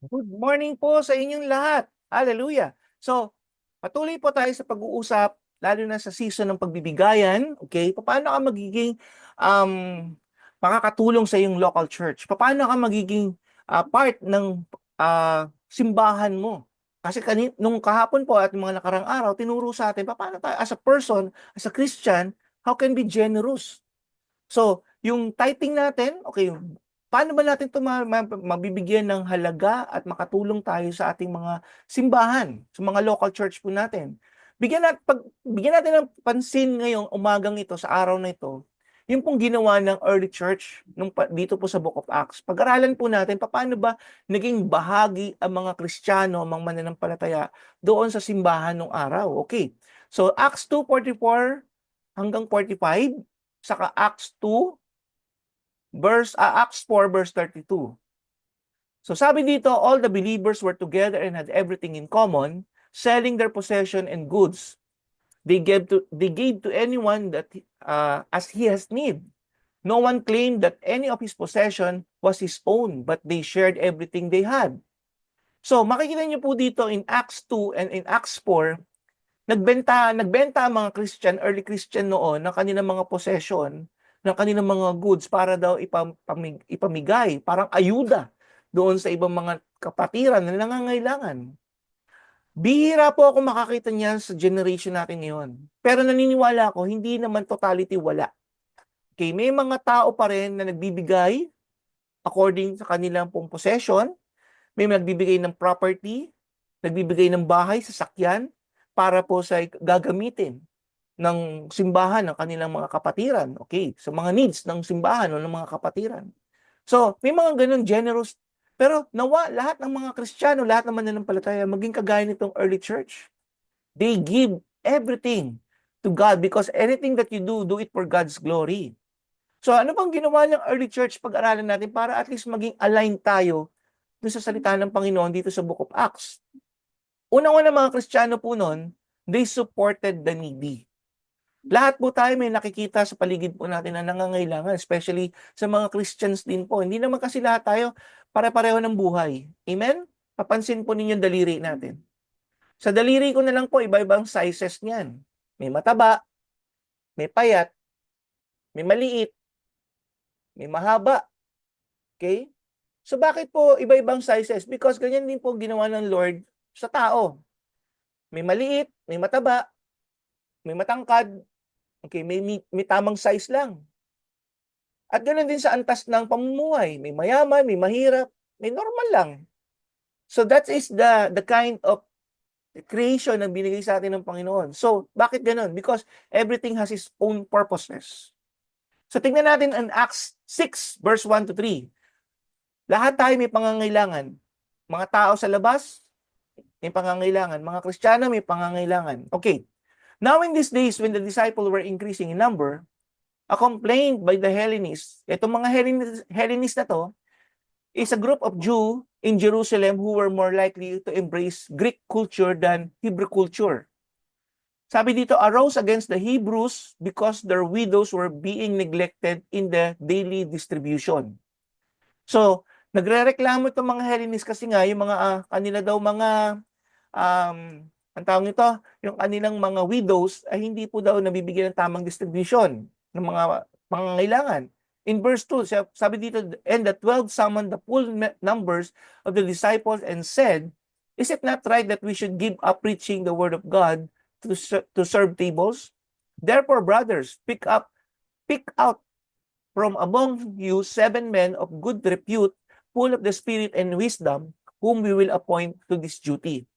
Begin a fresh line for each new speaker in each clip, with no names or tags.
Good morning po sa inyong lahat. Hallelujah. So, patuloy po tayo sa pag-uusap, lalo na sa season ng pagbibigayan. Okay? Paano ka magiging um, makakatulong sa iyong local church? Paano ka magiging part ng simbahan mo? Kasi nung kahapon po at mga nakarang araw, tinuro sa atin, paano tayo as a person, as a Christian, how can be generous? So, yung tithing natin, okay, paano ba natin ito mabibigyan ng halaga at makatulong tayo sa ating mga simbahan, sa mga local church po natin? Bigyan natin ng pansin ngayong umagang ito, sa araw na ito, yung pong ginawa ng early church dito po sa Book of Acts. Pag-aralan po natin, paano ba naging bahagi ang mga Kristiyano, mga mananampalataya doon sa simbahan ng araw. Okay. So, Acts 2:44 hanggang 45, saka Acts 4 verse 32. So sabi dito, all the believers were together and had everything in common, selling their possession and goods. They gave to anyone that as he has need. No one claimed that any of his possession was his own, but they shared everything they had. So makikita niyo po dito in Acts 2 and in Acts 4, nagbenta ang mga early Christian noon ng kanilang mga possession, ng kanilang mga goods para daw ipamigay, parang ayuda doon sa ibang mga kapatiran na nangangailangan. Bihira po ako makakita niyan sa generation natin ngayon. Pero naniniwala ako, hindi naman totality wala. Okay, may mga tao pa rin na nagbibigay according sa kanilang pong possession, may nagbibigay ng property, nagbibigay ng bahay, sasakyan, para po sa gagamitin ng simbahan ng kanilang mga kapatiran. Okay, sa mga needs ng simbahan o ng mga kapatiran. So, may mga ganun generous. Pero nawa, lahat ng mga Kristiyano, lahat ng mananampalataya, maging kagaya nitong early church. They give everything to God because anything that you do, do it for God's glory. So, ano bang ginawa ng early church pag-aralan natin para at least maging aligned tayo dun sa salita ng Panginoon dito sa Book of Acts? Unang-una mga Kristiyano po noon, they supported the needy. Lahat po tayo may nakikita sa paligid po natin na nangangailangan, especially sa mga Christians din po. Hindi naman kasi lahat tayo pare-pareho ng buhay. Amen? Papansin po ninyo yung daliri natin. Sa daliri ko na lang po, iba-ibang sizes niyan. May mataba, may payat, may maliit, may mahaba. Okay? So bakit po iba-ibang sizes? Because ganyan din po ginawa ng Lord sa tao. May maliit, may mataba, may matangkad, okay, may tamang size lang. At ganoon din sa antas ng pamumuhay. May mayaman, may mahirap, may normal lang. So that is the kind of creation na binigay sa atin ng Panginoon. So bakit ganoon? Because everything has its own purposes. So tingnan natin ang Acts 6 verse 1 to 3. Lahat tayo may pangangailangan. Mga tao sa labas, may pangangailangan. Mga Kristiyano, may pangangailangan. Okay. Now in these days, when the disciples were increasing in number, a complaint by the Hellenists, itong mga Hellenists na to, is a group of Jew in Jerusalem who were more likely to embrace Greek culture than Hebrew culture. Sabi dito, arose against the Hebrews because their widows were being neglected in the daily distribution. So, nagrereklamo itong mga Hellenists kasi nga, yung mga kanila daw mga ang tawag nito, yung kanilang mga widows ay hindi po daw nabibigyan ng tamang distribution ng mga pangangailangan. In verse 2, sabi dito, and the 12 summoned the full numbers of the disciples and said, is it not right that we should give up preaching the word of God to serve tables? Therefore, brothers, pick out from among you 7 men of good repute, full of the Spirit and wisdom, whom we will appoint to this duty.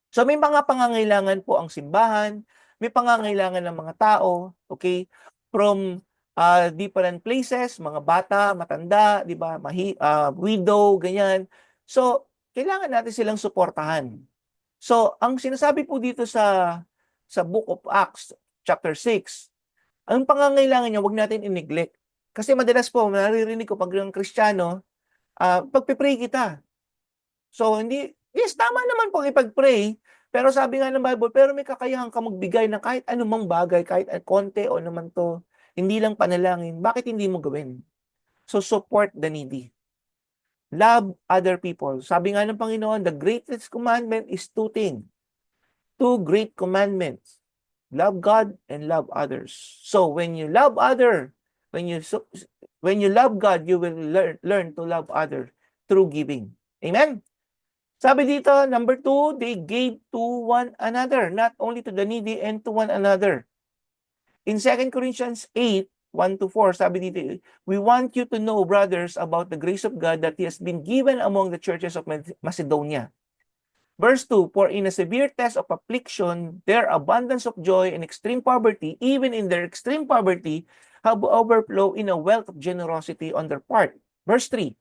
So may mga pangangailangan po ang simbahan, may pangangailangan ng mga tao, okay? From different places, mga bata, matanda, di ba? Widow, ganyan. So, kailangan natin silang suportahan. So, ang sinasabi po dito sa Book of Acts, chapter 6, ang pangangailangan niya, wag natin i-neglect. Kasi madalas po, naririnig ko pag ng Kristiyano, pagpipray kita. So, yes, tama naman po ipag-pray, pero sabi nga ng Bible, pero may kakayahan ka magbigay ng kahit anumang bagay, kahit konti o naman to, hindi lang panalangin, bakit hindi mo gawin? So, support the needy. Love other people. Sabi nga ng Panginoon, the greatest commandment is two things. Two great commandments. Love God and love others. So when you love when you love God, you will learn to love others through giving. Amen. Sabi dito, number 2, they gave to one another, not only to the needy and to one another. In 2 Corinthians 8, 1-4, sabi dito, we want you to know, brothers, about the grace of God that He has been given among the churches of Macedonia. Verse 2, for in a severe test of affliction, their abundance of joy and extreme poverty, even in their extreme poverty, have overflowed in a wealth of generosity on their part. Verse 3,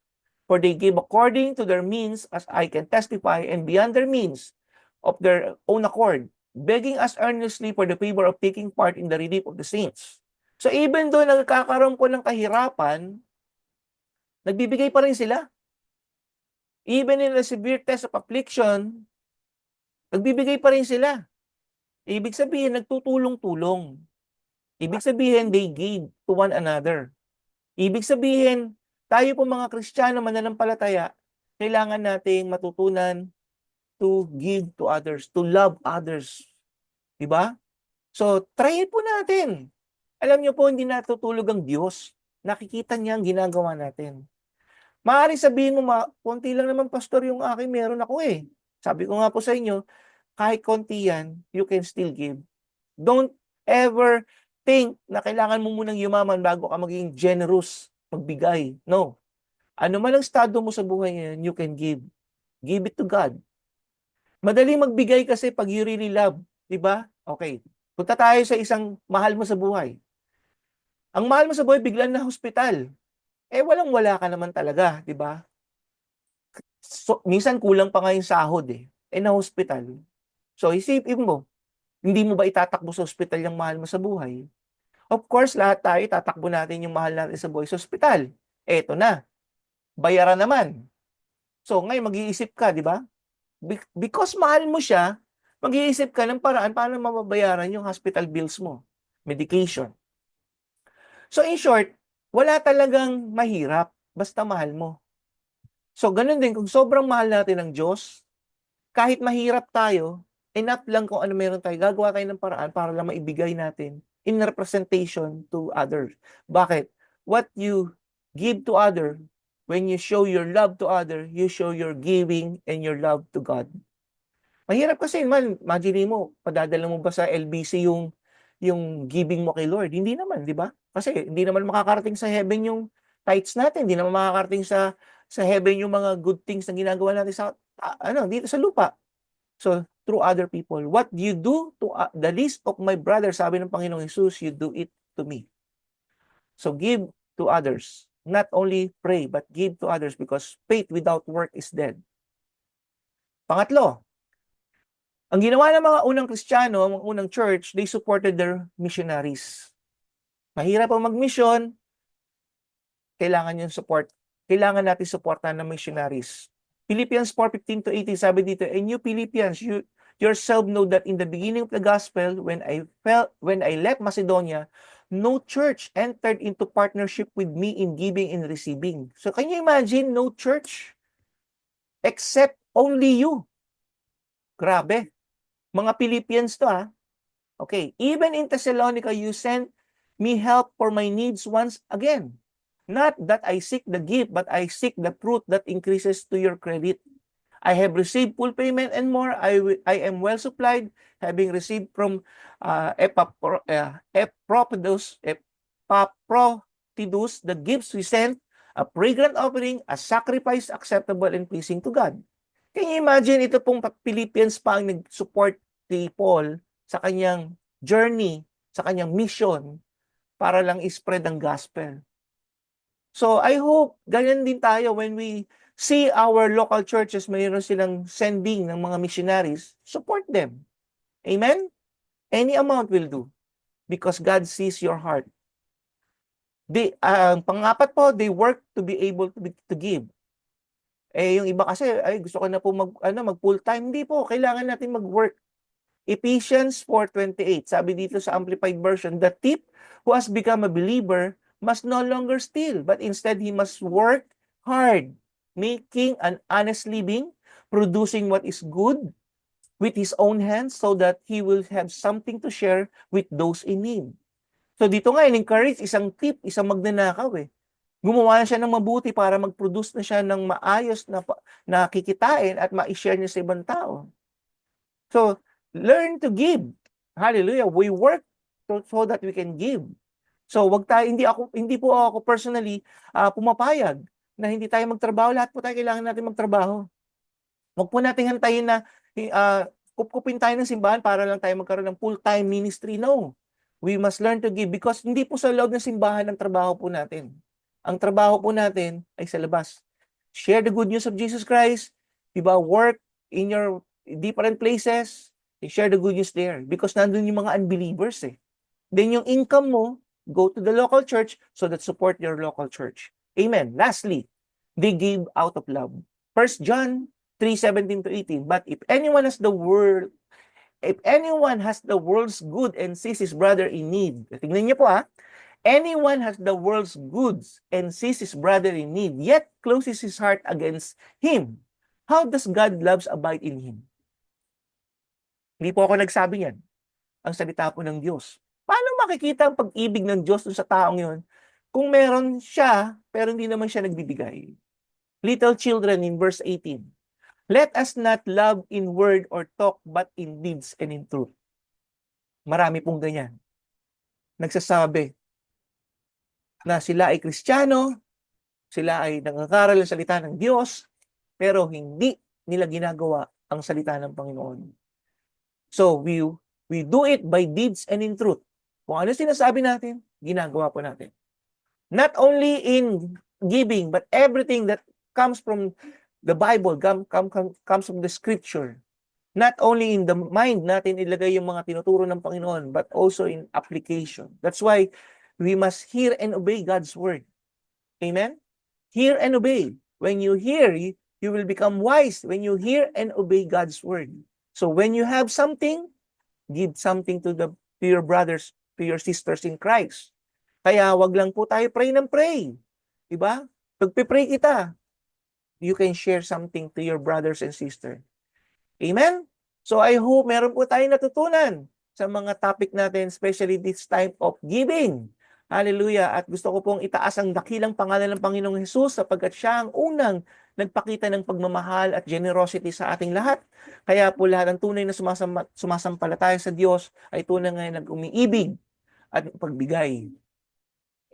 for they gave according to their means, as I can testify, and beyond their means of their own accord, begging us earnestly for the favor of taking part in the relief of the saints. So even though nagkakaroon po ng kahirapan, nagbibigay pa rin sila. Even in a severe test of affliction, nagbibigay pa rin sila. Ibig sabihin, nagtutulong-tulong. Ibig sabihin, they gave to one another. Ibig sabihin, tayo po mga Kristiyano mananampalataya, kailangan nating matutunan to give to others, to love others. Diba? So, try it po natin. Alam niyo po, hindi natutulog ang Diyos. Nakikita niya ang ginagawa natin. Maaaring sabihin mo, konti lang naman, pastor, yung akin meron ako eh. Sabi ko nga po sa inyo, kahit konti yan, you can still give. Don't ever think na kailangan mo munang yumaman bago ka maging generous, magbigay. No. Ano man ang estado mo sa buhay ngayon, you can give. Give it to God. Madaling magbigay kasi pag you really love. Diba? Okay. Punta tayo sa isang mahal mo sa buhay. Ang mahal mo sa buhay, biglang na hospital. Walang-wala ka naman talaga, di ba? So, minsan kulang pa nga yung sahod na hospital. So, isipin mo, hindi mo ba itatakbo sa hospital yung mahal mo sa buhay? Of course, lahat tayo tatakbo natin yung mahal natin sa buhay sa hospital. Eto na, bayaran naman. So, ngayon mag-iisip ka, di ba? Because mahal mo siya, mag-iisip ka ng paraan paano mababayaran yung hospital bills mo, medication. So, in short, wala talagang mahirap, basta mahal mo. So, ganun din, kung sobrang mahal natin ng Diyos, kahit mahirap tayo, enough lang kung ano meron tayo, gagawa tayo ng paraan para lang maibigay natin in representation to others. Bakit? What you give to others, when you show your love to others, you show your giving and your love to God. Mahirap kasi, imagine mo, padadala mo ba sa LBC yung giving mo kay Lord? Hindi naman, di ba? Kasi hindi naman makakarating sa heaven yung tithes natin, hindi naman makakarating sa heaven yung mga good things na ginagawa natin sa dito sa lupa. So, through other people, what you do to the least of my brothers, sabi ng Panginoong Hesus, you do it to me. So, give to others. Not only pray, but give to others because faith without work is dead. Pangatlo, ang ginawa ng mga unang Kristiyano, mga unang church, they supported their missionaries. Mahirap ang mag-mission, kailangan yung support. Kailangan natin supportan ng missionaries. Philippians 4:15-18, sabi dito, and you Philippians, you yourself know that in the beginning of the gospel, when I left Macedonia, no church entered into partnership with me in giving and receiving. So can you imagine, no church? Except only you. Grabe. Mga Philippians to Okay, even in Thessalonica, you sent me help for my needs once again. Not that I seek the gift, but I seek the fruit that increases to your credit. I have received full payment and more. I am well supplied, having received from Epaphroditus the gifts we sent, a fragrant offering, a sacrifice acceptable and pleasing to God. Can you imagine, ito pong Philippians pa ang nag-support ni Paul sa kanyang journey, sa kanyang mission, para lang i-spread ang gospel. So, I hope, ganyan din tayo when we see our local churches, mayroon silang sending ng mga missionaries, support them. Amen? Any amount will do because God sees your heart. Pangapat po, they work to be able to give. Yung iba kasi, gusto ko na po mag full-time. Hindi po, kailangan natin mag-work. Ephesians 4:28, sabi dito sa Amplified Version, the thief who has become a believer must no longer steal, but instead he must work hard. making an honest living, producing what is good with his own hands so that he will have something to share with those in need. So dito nga, in-encourage isang tip, isang magnanakaw eh. Gumawa na siya ng mabuti para mag-produce na siya ng maayos na kikitain at ma-share niya sa ibang tao. So, learn to give. Hallelujah. We work so that we can give. So, hindi po ako personally pumapayag na hindi tayo magtrabaho. Lahat po tayo kailangan natin magtrabaho. Huwag po natin hantayin na kupkupin tayo ng simbahan para lang tayo magkaroon ng full-time ministry. No. We must learn to give because hindi po sa loob ng simbahan ang trabaho po natin. Ang trabaho po natin ay sa labas. Share the good news of Jesus Christ. Diba? Work in your different places. Share the good news there because nandun yung mga unbelievers eh. Then yung income mo, go to the local church so that support your local church. Amen. Lastly, they give out of love. 1 John 3:17-18. But if anyone has the world's good and sees his brother in need, tingnan niyo po anyone has the world's goods and sees his brother in need, yet closes his heart against him, how does God loves abide in him? Hindi po ako nagsabi yan. Ang salita po ng Diyos. Paano makikita ang pag-ibig ng Diyos sa taong yun kung meron siya pero hindi naman siya nagbibigay? Little children in verse 18. Let us not love in word or talk, but in deeds and in truth. Marami pong ganyan. Nagsasabi na sila ay Kristiyano, sila ay nangangaral ng salita ng Diyos, pero hindi nila ginagawa ang salita ng Panginoon. So, we do it by deeds and in truth. Kung ano sinasabi natin, ginagawa po natin. Not only in giving, but everything that comes from the Bible, comes from the Scripture. Not only in the mind natin ilagay yung mga tinuturo ng Panginoon, but also in application. That's why we must hear and obey God's word. Amen? Hear and obey. When you hear, you will become wise when you hear and obey God's word. So when you have something, give something to your brothers, to your sisters in Christ. Kaya wag lang po tayo pray ng pray. Diba? Pagpipray kita, you can share something to your brothers and sisters. Amen? So I hope meron po tayong natutunan sa mga topic natin, especially this type of giving. Hallelujah. At gusto ko pong itaas ang dakilang pangalan ng Panginoong Hesus sapagkat siya ang unang nagpakita ng pagmamahal at generosity sa ating lahat. Kaya po lahat ng tunay na sumasampalataya sa Diyos ay tunay na nag-umiibig at pagbigay.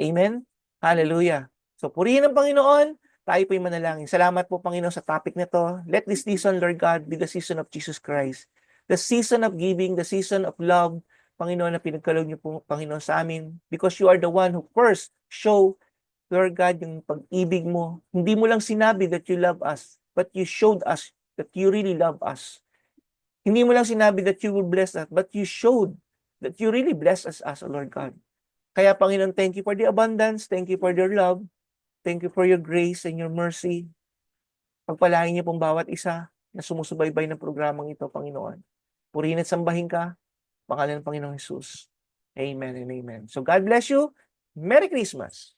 Amen? Hallelujah. So purihin ang Panginoon. Tayo po'y manalangin. Salamat po, Panginoon, sa topic na to. Let this season, Lord God, be the season of Jesus Christ. The season of giving, the season of love, Panginoon, na pinagkaloob niyo po, Panginoon, sa amin. Because you are the one who first show, Lord God, yung pag-ibig mo. Hindi mo lang sinabi that you love us, but you showed us that you really love us. Hindi mo lang sinabi that you will bless us, but you showed that you really bless us, Lord God. Kaya, Panginoon, thank you for the abundance. Thank you for your love. Thank you for your grace and your mercy. Pagpalain niyo pong bawat isa na sumusubaybay ng programang ito, Panginoon. Purihin at sambahin ka, pangalan ng Panginoong Hesus. Amen and amen. So God bless you. Merry Christmas.